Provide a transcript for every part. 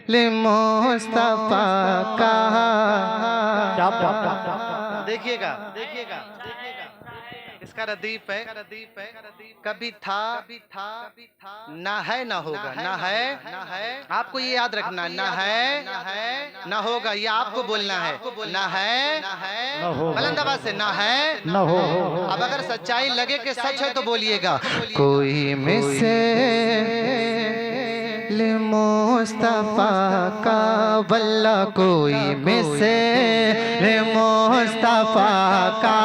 ले मुस्तफा का। देखिएगा इसका रदीफ है, कभी था ना है ना होगा, ना है आपको ये याद रखना, ना है ना होगा, ये आपको बोलना है, ना है बुलंद आवाज से, ना है न हो। अब अगर सच्चाई लगे कि सच है तो बोलिएगा, कोई मिसल मुस्तफा का वल्ला कोई मिसल मुस्तफा का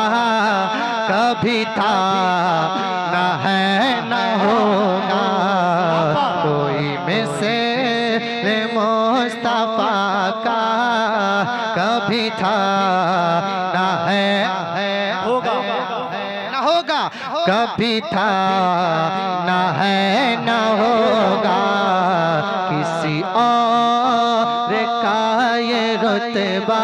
कभी था ना है ना होगा। कोई मिसल मुस्तफा का कभी था ना है होगा ना होगा, कभी था ना है ना होगा। किसी और का ये रुतबा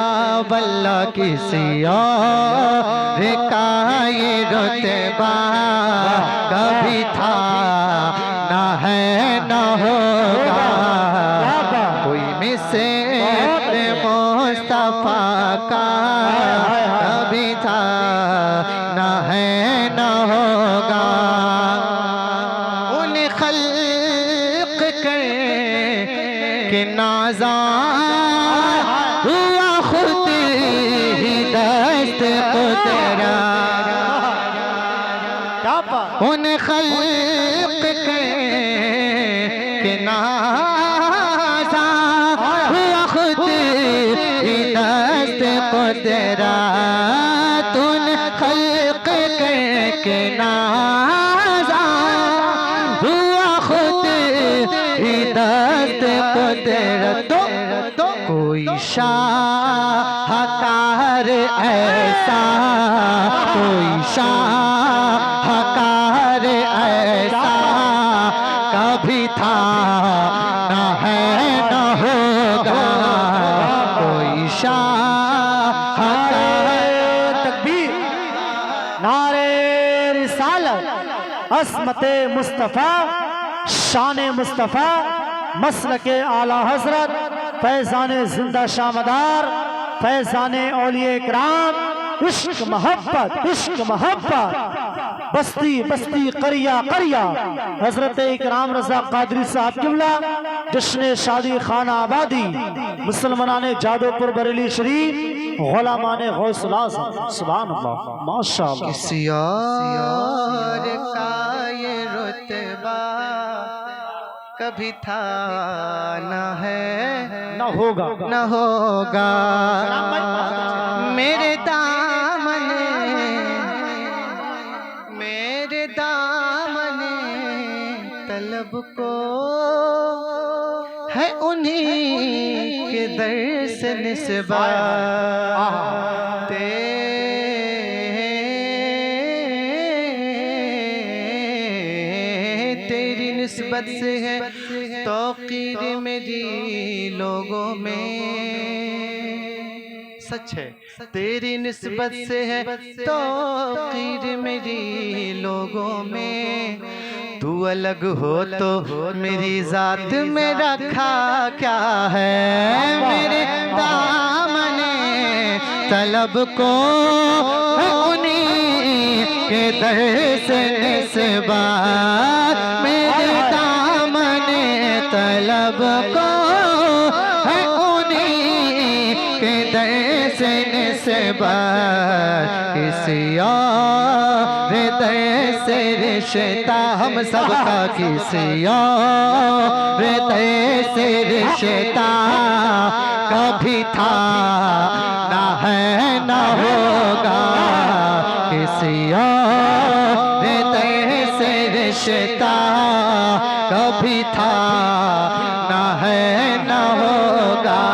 वल्ला किसी और का ये रुतबा कभी था ना है ना होगा। कोई मिसल मुस्तफा का कभी था ना है ना होगा। उन खल्क कर के नाज़ा हुआ खुद ही दस्त कुदरा। उन खल्क कर के नाज़ा हुआ खुद ही दस्त कुदरा। तुन खल्क के नाज़ा हुआ खुद ही दस्त कुदरत। तो कोई शाहकार ऐसा, कोई शाहकार ऐसा कभी था ना है ना होगा। कोई शाहकार तकबीर, नारे रिसालत, अस्मते मुस्तफ़ा, शान मुस्तफ़ा, मसलके आला हजरत, फैज़ाने जिंदा शामदार, फैज़ाने औलिया इकराम, इश्क मोहब्बत बस्ती बस्ती करिया करिया हजरत इकराम रज़ा कादरी साहब किबला जश्न शादी खाना आबादी मुसलमानान जादोपुर बरेली शरीफ गुलामान गौसुल आज़म। सुभान अल्लाह, माशाअल्लाह। किसी और का ये रुतबा कभी था ना है न होगा न होगा। मेरे दामन तलब को है उन्हीं के दर से निस्बत। तेरी निस्बत से है तौक़ीर मेरी लोगों में। सच है, तेरी निस्बत से है तौक़ीर मेरी लोगों में। तू अलग हो तो मेरी ज़ात में रखा क्या है। मेरे दामने तलब को उन्हीं के दर से निस्बत। मेरे दामने तलब को है उन्हीं के दर से निस्बत। किसी और दर से रिश्ता हम सबका, किसी और दर से रिश्ता कभी था ना है ना होगा। किसी और दर से रिश्ता कभी था ना है ना होगा।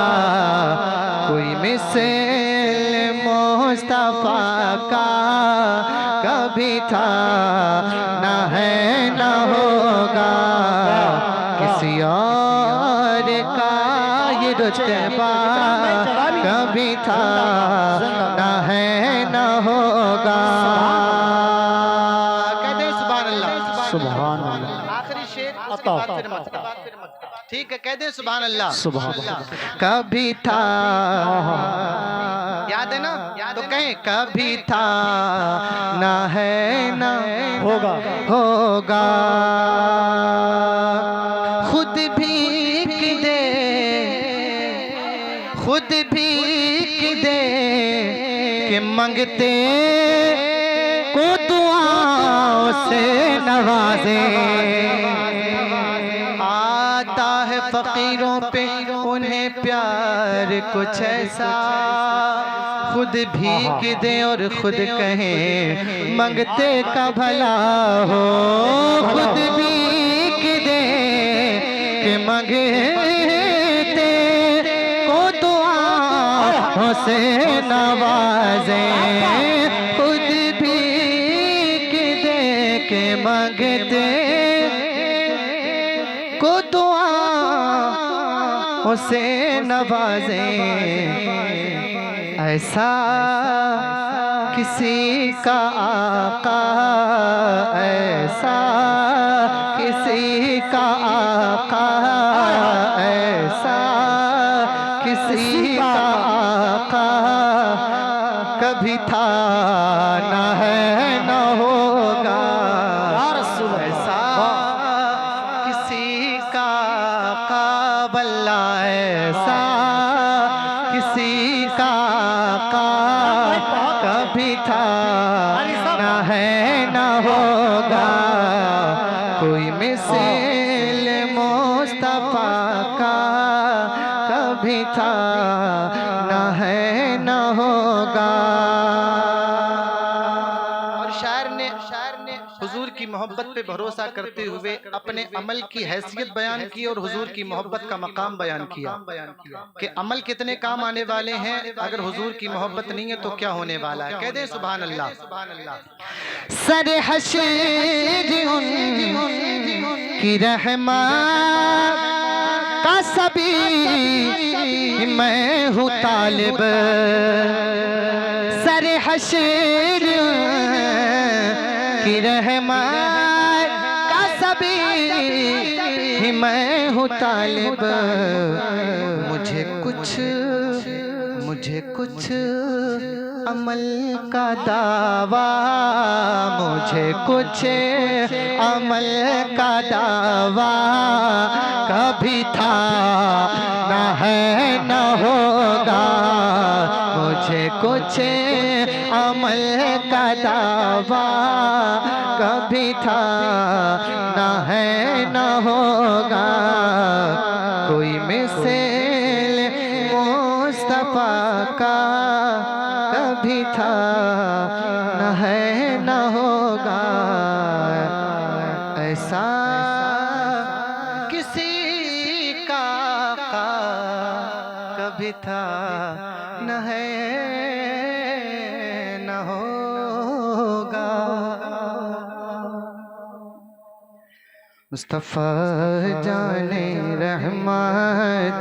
कोई मिसल मुस्तफा का कभी था ना है ना होगा। किसी और का ये रुतबा कभी था ना है ना होगा। कहते हैं सुभान अल्लाह, सुभान अल्लाह। आखिरी शेर, उसके बाद फिर मत ठीक है, कह दे सुभान अल्लाह। सुभान अल्लाह। कभी था, याद है ना? तो कहें कभी था, ना है ना होगा। होगा। खुद भीख दे, खुद भीख दे कि मंगते को दुआओं से नवाजे। आता है फकीरों पे उन्हें प्यार कुछ ऐसा, खुद भीख दे और खुद कहें मंगते का भला हो। खुद भीख दे कि मंगते को दुआओं से नवाजे। खुद भीख दे के मंगते को दुआओं से नवाजे। ऐसा किसी का आका, ऐसा किसी का आका, ऐसा किसी का आका कभी था, न है न होगा। ऐसा किसी का आका बल्ला, ऐसा किसी का आका कभी था, न है न होगा। कोई मिसाल मुस्तफा का कभी था, न है न होगा। और शायर ने हुजूर की मोहब्बत पे भरोसा करते हुए अपने अमल की हैसियत बयान की और हुजूर की मोहब्बत का मकाम बयान किया कि अमल कितने काम आने वाले हैं, अगर हुजूर की मोहब्बत नहीं है तो क्या होने वाला है। कह दे सुभान अल्लाह। सर हशर की रहमत का सभी मैं हूँ तालिब। सर हशर की रहमत का सभी मैं हूँ तालिब। मुझे कुछ अमल का दावा, मुझे कुछ अमल का दावा कभी था, न है न होगा। मुझे कुछ अमल का दावा कभी था, न है न होगा। कोई मिसाल मुस्तफा का कभी था, न है न होगा। ऐसा किसी का कभी था, न है न होगा। मुस्तफा जाने रहमत